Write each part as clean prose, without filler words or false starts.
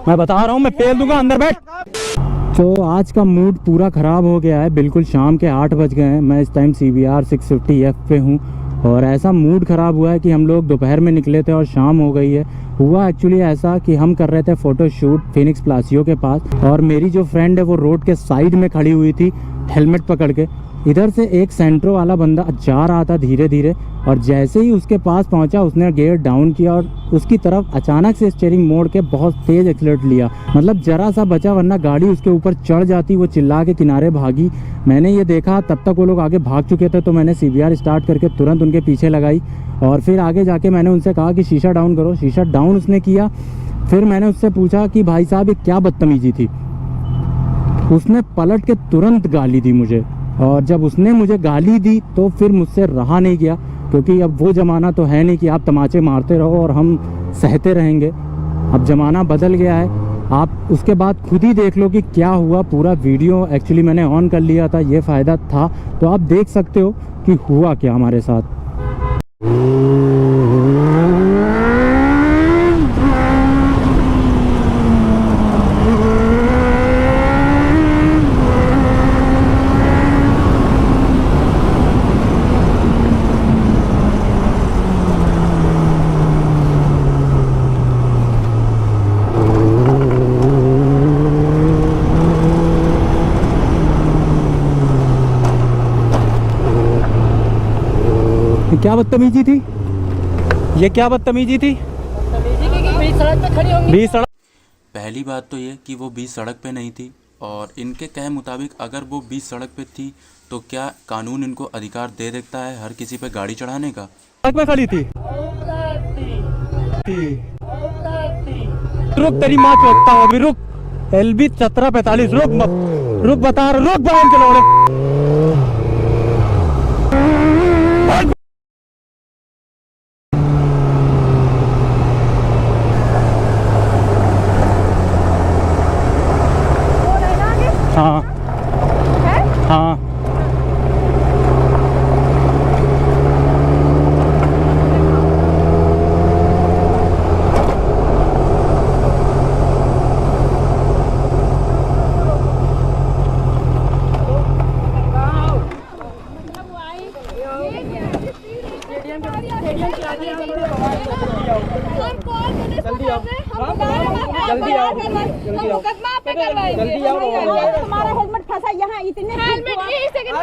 मैं बता रहा हूँ, मैं पेल दूंगा, अंदर बैठ। तो आज का मूड पूरा ख़राब हो गया है। बिल्कुल शाम के 8 बज गए हैं। मैं इस टाइम CBR 650F पे हूँ और ऐसा मूड ख़राब हुआ है कि हम लोग दोपहर में निकले थे और शाम हो गई है। हुआ एक्चुअली ऐसा कि हम कर रहे थे फ़ोटो शूट फिनिक्स प्लासियो के पास और मेरी जो फ्रेंड है वो रोड के साइड में खड़ी हुई थी हेलमेट पकड़ के। इधर से एक सेंट्रो वाला बंदा जा रहा था धीरे धीरे और जैसे ही उसके पास पहुंचा उसने गियर डाउन किया और उसकी तरफ अचानक से स्टीयरिंग मोड़ के बहुत तेज़ एक्सीलरेट लिया। मतलब जरा सा बचा, वरना गाड़ी उसके ऊपर चढ़ जाती। वो चिल्ला के किनारे भागी। मैंने ये देखा, तब तक वो लोग आगे भाग चुके थे, तो मैंने CBR स्टार्ट करके तुरंत उनके पीछे लगाई और फिर आगे जाके मैंने उनसे कहा कि शीशा डाउन करो। शीशा डाउन उसने किया। फिर मैंने उससे पूछा कि भाई साहब ये क्या बदतमीजी थी। उसने पलट के तुरंत गाली दी मुझे और जब उसने मुझे गाली दी तो फिर मुझसे रहा नहीं गया, क्योंकि अब वो ज़माना तो है नहीं कि आप तमाचे मारते रहो और हम सहते रहेंगे। अब ज़माना बदल गया है। आप उसके बाद खुद ही देख लो कि क्या हुआ। पूरा वीडियो एक्चुअली मैंने ऑन कर लिया था, ये फ़ायदा था, तो आप देख सकते हो कि हुआ क्या हमारे साथ। क्या बदतमीजी थी ये? क्या बदतमीजी थी? बीच सड़क पे खड़ी होंगी। बीच सड़क। पहली बात तो ये कि वो बीच सड़क पे नहीं थी और इनके कहे मुताबिक अगर वो बीच सड़क पे थी तो क्या कानून इनको अधिकार दे देता है हर किसी पे गाड़ी चढ़ाने का? सड़क पे खड़ी थी। रुक तेरी माँ चौकता हूँ अभी, रुक। LB 1745 रुक बता रहा, रुक बहन के लोड़े। हाँ हाँ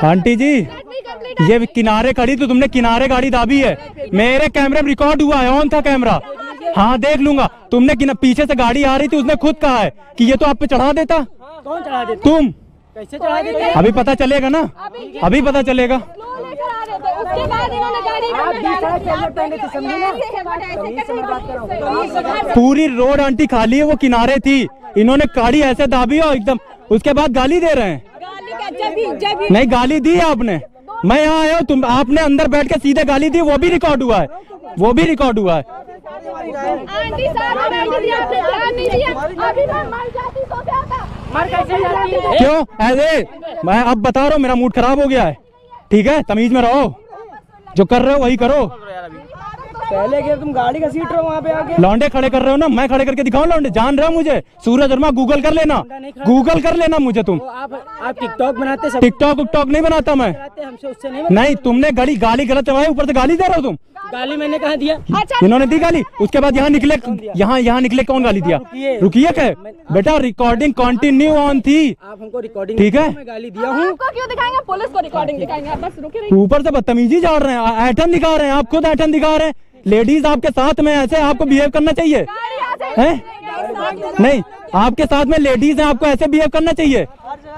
आंटी जी, ये किनारे खड़ी तो तुमने किनारे गाड़ी दाबी है। मेरे कैमरे में रिकॉर्ड हुआ है, ऑन था कैमरा। हाँ देख लूंगा। तुमने पीछे से गाड़ी आ रही थी, उसने खुद कहा है कि ये तो आप पे चढ़ा देता। कौन चढ़ा देता? तुम। कैसे चढ़ा देते? अभी पता चलेगा ना, अभी पता चलेगा। उसके बाद इन्होंने गाड़ी पूरी रोड आंटी खाली है, वो किनारे थी, इन्होंने गाड़ी ऐसे दाबी और एकदम उसके बाद गाली दे रहे हैं। नहीं गाली दी है आपने, मैं यहाँ आया हूँ, तुम आपने अंदर बैठ के सीधे गाली दी, वो भी रिकॉर्ड हुआ है, वो भी रिकॉर्ड हुआ है। क्यों ऐसे? मैं अब बता रहा हूँ, मेरा मूड खराब हो गया है। ठीक है, तमीज में रहो, जो कर रहे हो वही करो। पहले के तुम गाड़ी का सीट रहो वहाँ पे आके। लौंडे खड़े कर रहे हो ना, मैं खड़े करके दिखाऊं? लौंडे जान रहे हो मुझे? सूरज वर्मा गूगल कर लेना मुझे तुम। आप टिकटॉक बनाते सब? टिकटॉक नहीं बनाता मैं। हमसे उससे नहीं, तुमने गाली गलत चलाए, ऊपर से गाली दे रहे हो तुम। गाली मैंने कहा दिया? इन्होंने दी गाली, उसके बाद यहाँ निकले कौन गाली दिया? रुकिए क्या बेटा, रिकॉर्डिंग कंटिन्यू ऑन थी। आप हमको रिकॉर्डिंग, ठीक है, मैं गाली दिया हूँ। क्यों दिखाएंगे? पुलिस को रिकॉर्डिंग दिखाएंगे। बस रुकिए। ऊपर से बदतमीजी झाड़ रहे हैं, ऐठन दिखा रहे हैं, आप खुद ऐठन दिखा रहे हैं। लेडीज आपके साथ में ऐसे आपको बिहेव करना चाहिए है? नहीं, आपके साथ में लेडीज हैं, आपको ऐसे बिहेव करना चाहिए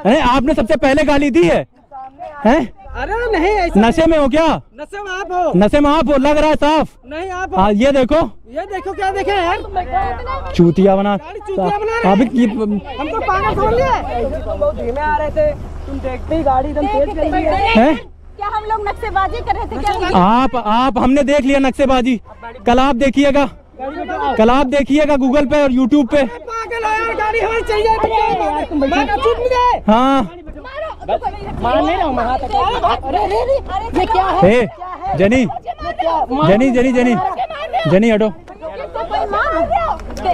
है? आपने सबसे पहले गाली दी है? अरे नहीं, ऐसा नशे में हो क्या? नशे में आप हो? नशे में आप हो, लग रहा है साफ। नहीं आप हाँ ये देखो क्या देखे यार? चूतिया बना। अभी हमको पागल समझ लिया? बहुत धीमे आ रहे थे, तुम देखते ही गाड़ी एकदम तेज चल रही है। क्या हम लोग नक्शेबाजी कर रहे थे क्या? आप हमने देख लिया नक्शेबाजी। कल आप देखिएगा गूगल पे और यूट्यूब पे। पागल है यार, गाड़ी हमें चाहिए। हाँ मार नहीं रहा हूँ मैं। अरे ये क्या है? जनी हटो।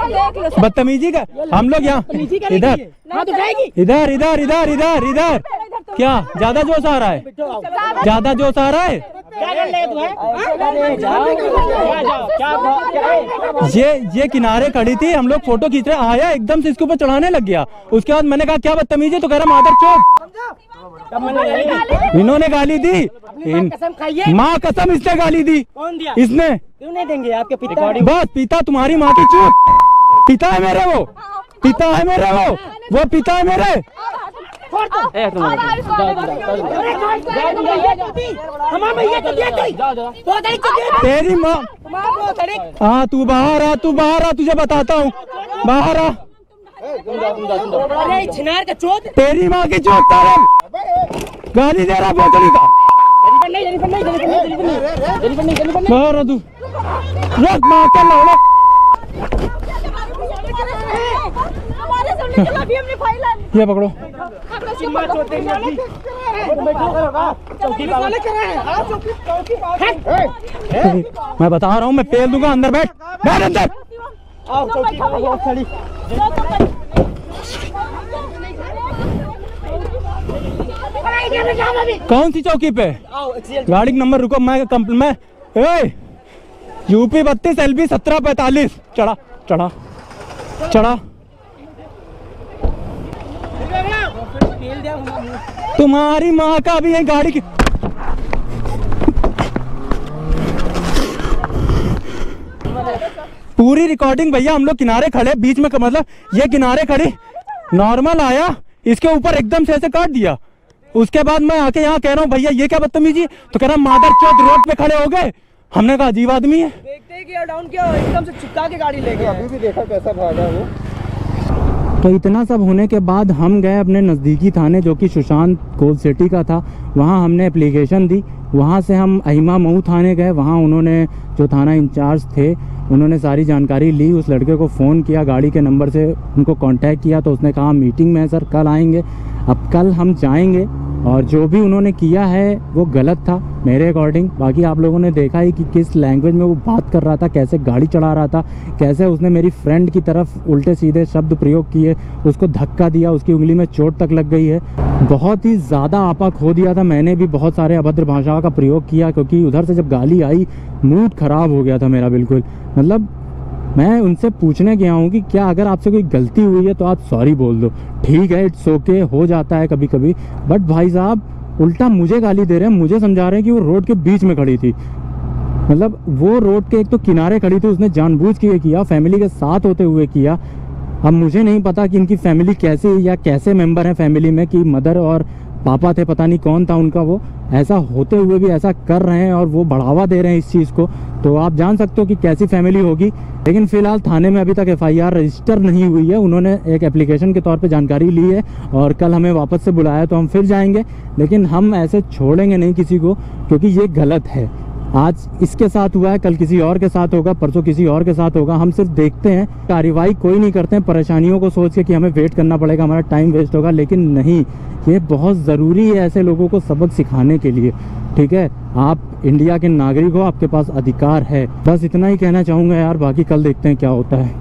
देख लो सर। बदतमीजी का हम लोग यहाँ इधर हाँ तो जाएगी। इधर इधर इधर इधर इधर क्या ज्यादा जोश आ रहा है? ज्यादा जोश आ रहा है? क्या कर ले तू ये किनारे खड़ी थी, हम लोग फोटो खींच रहे, आया एकदम से इसके ऊपर चढ़ाने लग गया। उसके बाद मैंने कहा क्या बदतमीजी, तो कह रहा मादर चौथ। इन्होंने गाली दी, कसम खाइए। माँ कसम इसने गाली दी। कौन दिया? इसने। क्यों नहीं देंगे? आपके पिता। बस पिता तुम्हारी माँ की चूत। पिता है मेरे वो, पिता है मेरे वो पिता है मेरे। तेरी माँ। हाँ तू बाहर आ, तू बाहर आ, तुझे बताता हूँ, बाहर आ। छिनार का चोट। तेरी माँ की चोट तारक गाली दे रहा बोतली का। बाहर आ तू, रख माँ का लौड़ा। ये पकड़ो। मैं बता रहा हूँ, मैं पेल दूंगा। अंदर बैठ, बैठ अंदर। कौन सी चौकी पे? गाड़ी नंबर रुको, मैं यूपी 32 LB 1745। चढ़ा चढ़ा चढ़ा। तुम्हारी माँ का भी है गाड़ी की। पूरी रिकॉर्डिंग भैया, हम लोग किनारे खड़े बीच में, मतलब ये किनारे खड़ी, नॉर्मल आया इसके ऊपर एकदम से ऐसे काट दिया। उसके बाद मैं आके यहाँ कह रहा हूँ भैया ये क्या बदतमीजी, तो कह रहा मादर चौथ रोड पे खड़े हो गए। हमने कहा अजीब आदमी है। देखते कि डाउन किया, एकदम से चिपका के गाड़ी ले गया। अभी भी देखा कैसा भागा वो। तो इतना सब होने के बाद हम गए अपने नज़दीकी थाने, जो कि सुशांत कोल सिटी का था। वहाँ हमने एप्लीकेशन दी। वहाँ से हम अहिमा मऊ थाने गए। वहाँ उन्होंने, जो थाना इंचार्ज थे, उन्होंने सारी जानकारी ली। उस लड़के को फ़ोन किया, गाड़ी के नंबर से उनको कांटेक्ट किया, तो उसने कहा मीटिंग में है सर, कल आएंगे। अब कल हम जाएंगे, और जो भी उन्होंने किया है वो गलत था मेरे अकॉर्डिंग। बाकी आप लोगों ने देखा ही कि किस लैंग्वेज में वो बात कर रहा था, कैसे गाड़ी चढ़ा रहा था, कैसे उसने मेरी फ्रेंड की तरफ उल्टे सीधे शब्द प्रयोग किए, उसको धक्का दिया, उसकी उंगली में चोट तक लग गई है। बहुत ही ज़्यादा आपा खो दिया था। मैंने भी बहुत सारे अभद्र भाषा का प्रयोग किया, क्योंकि उधर से जब गाली आई मूड ख़राब हो गया था मेरा बिल्कुल। मतलब मैं उनसे पूछने गया हूँ कि क्या अगर आपसे कोई गलती हुई है तो आप सॉरी बोल दो, ठीक है, इट्स ओके, हो जाता है कभी कभी। बट भाई साहब उल्टा मुझे गाली दे रहे हैं, मुझे समझा रहे हैं कि वो रोड के बीच में खड़ी थी। मतलब वो रोड के एक तो किनारे खड़ी थी, उसने जानबूझ के किया, फैमिली के साथ होते हुए किया। अब मुझे नहीं पता कि इनकी फैमिली कैसी या कैसे मेंबर हैं फैमिली में, कि मदर और पापा थे, पता नहीं कौन था उनका, वो ऐसा होते हुए भी ऐसा कर रहे हैं और वो बढ़ावा दे रहे हैं इस चीज़ को। तो आप जान सकते हो कि कैसी फैमिली होगी। लेकिन फ़िलहाल थाने में अभी तक FIR रजिस्टर नहीं हुई है। उन्होंने एक एप्लीकेशन के तौर पे जानकारी ली है और कल हमें वापस से बुलाया, तो हम फिर जाएंगे। लेकिन हम ऐसे छोड़ेंगे नहीं किसी को, क्योंकि ये गलत है। आज इसके साथ हुआ है, कल किसी और के साथ होगा, परसों किसी और के साथ होगा। हम सिर्फ देखते हैं, कार्रवाई कोई नहीं करते हैं, परेशानियों को सोच के कि हमें वेट करना पड़ेगा, हमारा टाइम वेस्ट होगा। लेकिन नहीं, ये बहुत ज़रूरी है ऐसे लोगों को सबक सिखाने के लिए। ठीक है, आप इंडिया के नागरिक हो, आपके पास अधिकार है। बस इतना ही कहना चाहूँगा यार, बाकी कल देखते हैं क्या होता है।